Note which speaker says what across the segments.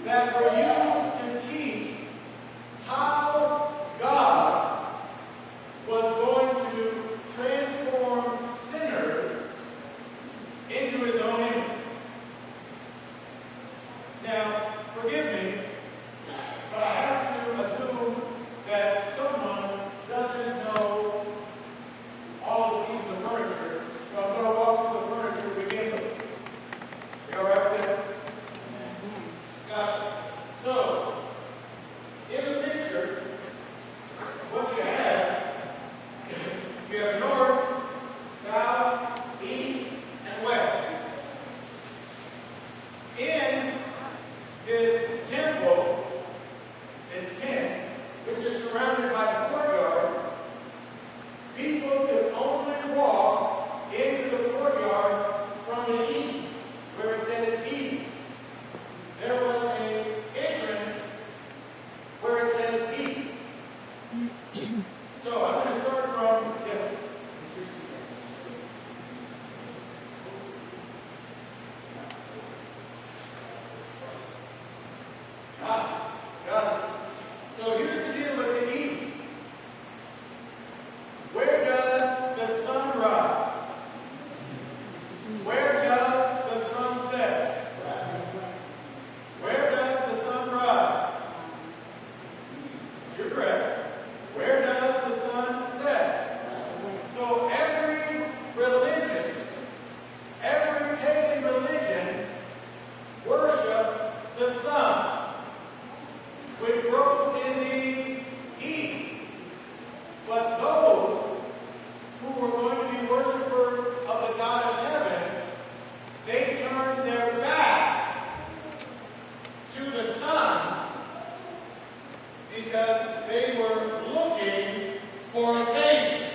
Speaker 1: that were used to teach how God was going to transform sinners into his own image. Now, forgive me, but I have to assume that someone doesn't know all the pieces of furniture, so I'm going to walk through the furniture to begin with. You all right with that? Got it. So, in the picture, what you have north, south, east, and west. In this temple, this tent, which is surrounded by the courtyard, people could only walk into the courtyard from the east, where it says east. There was an entrance where it says east. So I'm going to start from, yes. Got it. So here's the deal with the east. Where does the sun rise? Where does the sun set? Where does the sun rise? You're correct. Where does the sun set? So every religion, every pagan religion worship the sun, which rose in the east. But those who were going to be worshipers of the God of heaven, they turned their back to the sun because they were looking for a Savior.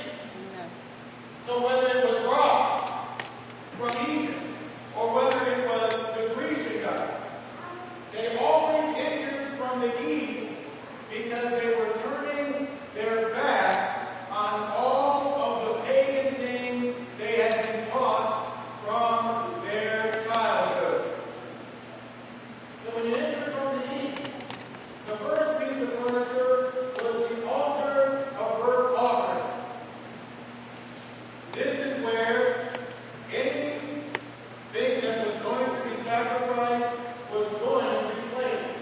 Speaker 1: So whether it was Ra from Egypt or whether it was the Grecian god, they always entered from the east because they were turning their back on all of the pagan things they had been taught from their childhood. So when you enter from the east, the first piece of furniture was the altar of burnt offering. This is where anything that was going to be sacrificed was going to be placed.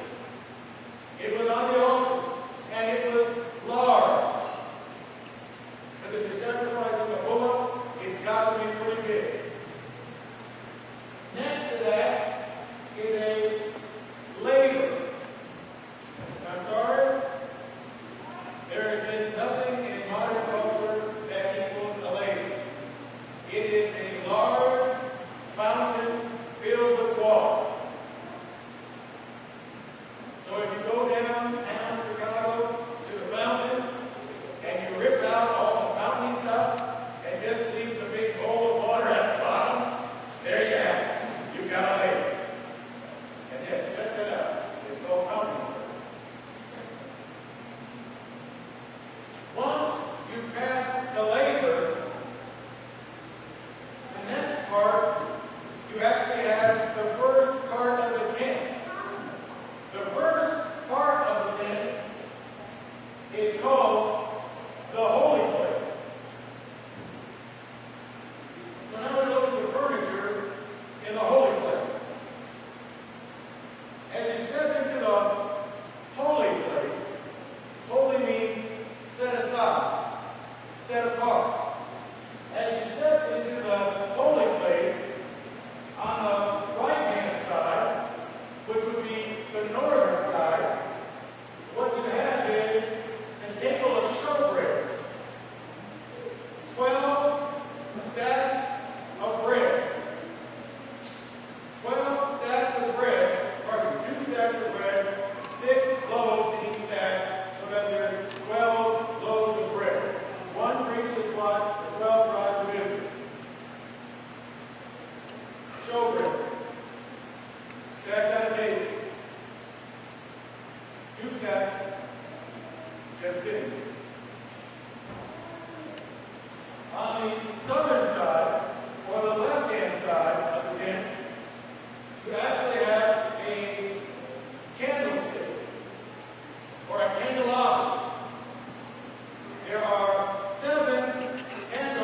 Speaker 1: It was on the altar, and it was large. Because if you're sacrificing a bullock, it's got to be pretty big. Next to that is a laver. I'm sorry? There is nothing in modern culture that equals a laver. It is a large fountain filled with water. So if you go downtown Chicago to the fountain and you rip out all the fountain stuff and just leave the big bowl of water at the bottom, there you have it. You've got a laver. And then check that out. It's called fountain stuff. Once you've passed the laver, the next part, you actually have the first part of the tent. The first part of the tent is called the holy place. So now we look at the furniture in the holy place. As you step into the holy place, holy means set aside, set apart. As you step into the holy place, on the right-hand side, which would be the northern side, what you have is a table of showbread. 12 stacks of bread. 12 stacks of bread, pardon, 2 stacks of bread, 6 loaves in each stack, so that there's 12 loaves of bread. One for each of the 12 tribes of Israel. Showbread. Stacked on a table. 2 stacks, just sitting. On the southern side, or the left-hand side of the tent, you actually